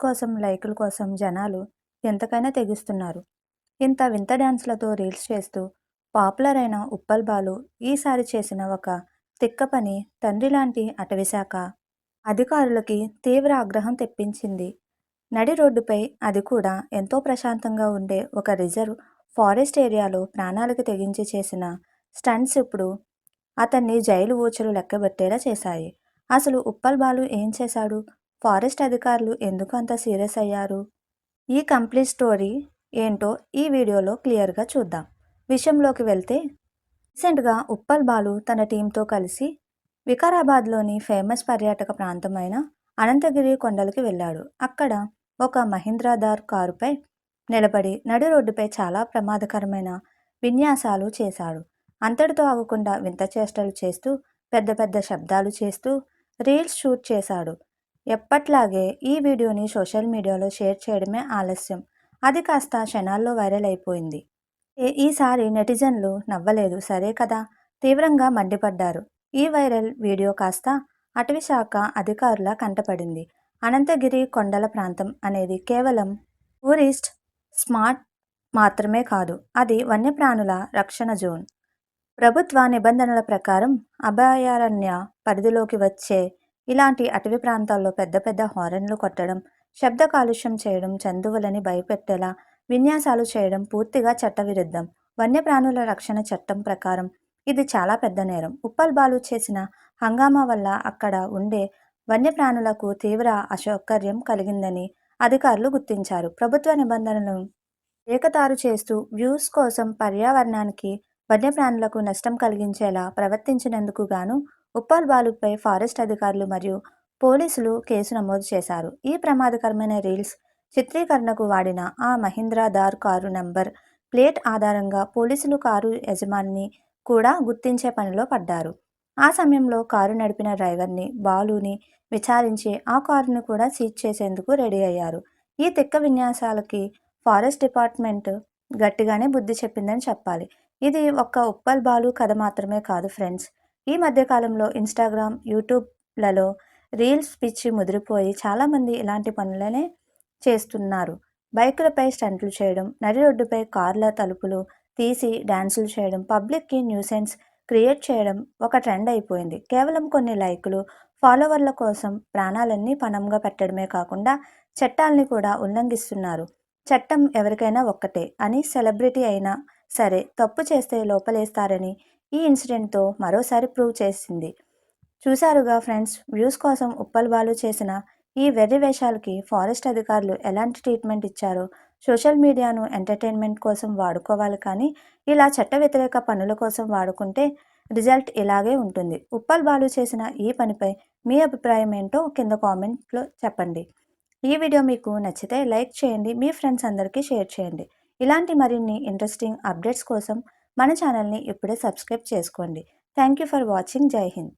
కోసం, లైకుల కోసం జనాలు ఎంతకైనా తెగిస్తున్నారు. ఇంత వింత డాన్స్‌లతో రీల్స్ చేస్తూ పాపులర్ అయిన ఉప్పల్ బాలు ఈసారి చేసిన ఒక తిక్క పని తండ్రిలాంటి అటవీశాఖ అధికారులకి తీవ్ర ఆగ్రహం తెప్పించింది. నడి రోడ్డుపై, అది కూడా ఎంతో ప్రశాంతంగా ఉండే ఒక రిజర్వ్ ఫారెస్ట్ ఏరియాలో ప్రాణాలకు తెగించి చేసిన స్టంట్స్ ఇప్పుడు అతన్ని జైలు ఊచలు లెక్కబెట్టేలా చేశాయి. అసలు ఉప్పల్ బాలు ఏం చేశాడు? ఫారెస్ట్ అధికారులు ఎందుకు అంత సీరియస్ అయ్యారు? ఈ కంప్లీట్ స్టోరీ ఏంటో ఈ వీడియోలో క్లియర్గా చూద్దాం. విషయంలోకి వెళ్తే, రీసెంట్గా ఉప్పల్ బాలు తన టీంతో కలిసి వికారాబాద్లోని ఫేమస్ పర్యాటక ప్రాంతమైన అనంతగిరి కొండలకి వెళ్ళాడు. అక్కడ ఒక మహీంద్రా థార్ కారుపై నిలబడి నడి రోడ్డుపై చాలా ప్రమాదకరమైన విన్యాసాలు చేశాడు. అంతటితో ఆగకుండా వింత చేష్టలు చేస్తూ, పెద్ద పెద్ద శబ్దాలు చేస్తూ రీల్స్ షూట్ చేశాడు. ఎప్పట్లాగే ఈ వీడియోని సోషల్ మీడియాలో షేర్ చేయడమే ఆలస్యం. అది కాస్త క్షణాల్లో వైరల్ అయిపోయింది. ఈసారి నెటిజన్లు నవ్వలేదు సరే కదా, తీవ్రంగా మండిపడ్డారు. ఈ వైరల్ వీడియో కాస్త అటవీశాఖ అధికారుల కంటపడింది. అనంతగిరి కొండల ప్రాంతం అనేది కేవలం టూరిస్ట్ స్పాట్ మాత్రమే కాదు, అది వన్యప్రాణుల రక్షణ జోన్. ప్రభుత్వ నిబంధనల ప్రకారం అభయారణ్య పరిధిలోకి వచ్చే ఇలాంటి అటవీ ప్రాంతాల్లో పెద్ద పెద్ద హారన్లు కొట్టడం, శబ్ద కాలుష్యం చేయడం, జంతువులని భయపెట్టేలా విన్యాసాలు చేయడం పూర్తిగా చట్టవిరుద్ధం. వన్యప్రాణుల రక్షణ చట్టం ప్రకారం ఇది చాలా పెద్ద నేరం. ఉప్పల్ బాలు చేసిన హంగామా వల్ల అక్కడ ఉండే వన్యప్రాణులకు తీవ్ర అసౌకర్యం కలిగిందని అధికారులు గుర్తించారు. ప్రభుత్వ నిబంధనలను ఏకతారు చేస్తూ వ్యూస్ కోసం పర్యావరణానికి, వన్యప్రాణులకు నష్టం కలిగించేలా ప్రవర్తించినందుకు గాను ఉప్పల్ బాలుపై ఫారెస్ట్ అధికారులు మరియు పోలీసులు కేసు నమోదు చేశారు. ఈ ప్రమాదకరమైన రీల్స్ చిత్రీకరణకు వాడిన ఆ Mahindra Thar car number plate ఆధారంగా పోలీసులు కారు యజమానిని కూడా గుర్తించే పనిలో పడ్డారు. ఆ సమయంలో కారు నడిపిన డ్రైవర్ని, బాలుని విచారించి ఆ కారును కూడా సీజ్ చేసేందుకు రెడీ అయ్యారు. ఈ తిక్క విన్యాసాలకి ఫారెస్ట్ డిపార్ట్మెంట్ గట్టిగానే బుద్ధి చెప్పిందని చెప్పాలి. ఇది ఒక్క ఉప్పల్ బాలు కథ మాత్రమే కాదు ఫ్రెండ్స్. ఈ మధ్యకాలంలో ఇన్స్టాగ్రామ్, యూట్యూబ్లలో రీల్స్ పిచ్చి ముదిరిపోయి చాలామంది ఇలాంటి పనులనే చేస్తున్నారు. బైకులపై స్టంట్లు చేయడం, నడి రోడ్డుపై కార్ల తలుపులు తీసి డ్యాన్సులు చేయడం, పబ్లిక్కి న్యూసెన్స్ క్రియేట్ చేయడం ఒక ట్రెండ్ అయిపోయింది. కేవలం కొన్ని లైకులు, ఫాలోవర్ల కోసం ప్రాణాలన్నీ పణంగా పెట్టడమే కాకుండా చట్టాల్ని కూడా ఉల్లంఘిస్తున్నారు. చట్టం ఎవరికైనా ఒక్కటే అని సెలబ్రిటీ అయినా సరే తప్పు చేస్తే లోపలేస్తారని ఈ ఇన్సిడెంట్తో మరోసారి ప్రూవ్ చేసింది. చూశారుగా ఫ్రెండ్స్, వ్యూస్ కోసం ఉప్పల్ బాలు చేసిన ఈ వెర్రి వేషాలకి ఫారెస్ట్ అధికారులు ఎలాంటి ట్రీట్మెంట్ ఇచ్చారో. సోషల్ మీడియాను ఎంటర్టైన్మెంట్ కోసం వాడుకోవాలి కానీ ఇలా చట్ట వ్యతిరేక పనుల కోసం వాడుకుంటే రిజల్ట్ ఇలాగే ఉంటుంది. ఉప్పల్ బాలు చేసిన ఈ పనిపై మీ అభిప్రాయం ఏంటో కింద కామెంట్లో చెప్పండి. ఈ వీడియో మీకు నచ్చితే లైక్ చేయండి, మీ ఫ్రెండ్స్ అందరికీ షేర్ చేయండి. ఇలాంటి మరిన్ని ఇంట్రెస్టింగ్ అప్డేట్స్ కోసం మన ఛానల్ని ఇప్పుడే సబ్స్క్రైబ్ చేసుకోండి. Thank you for watching. జై హింద్.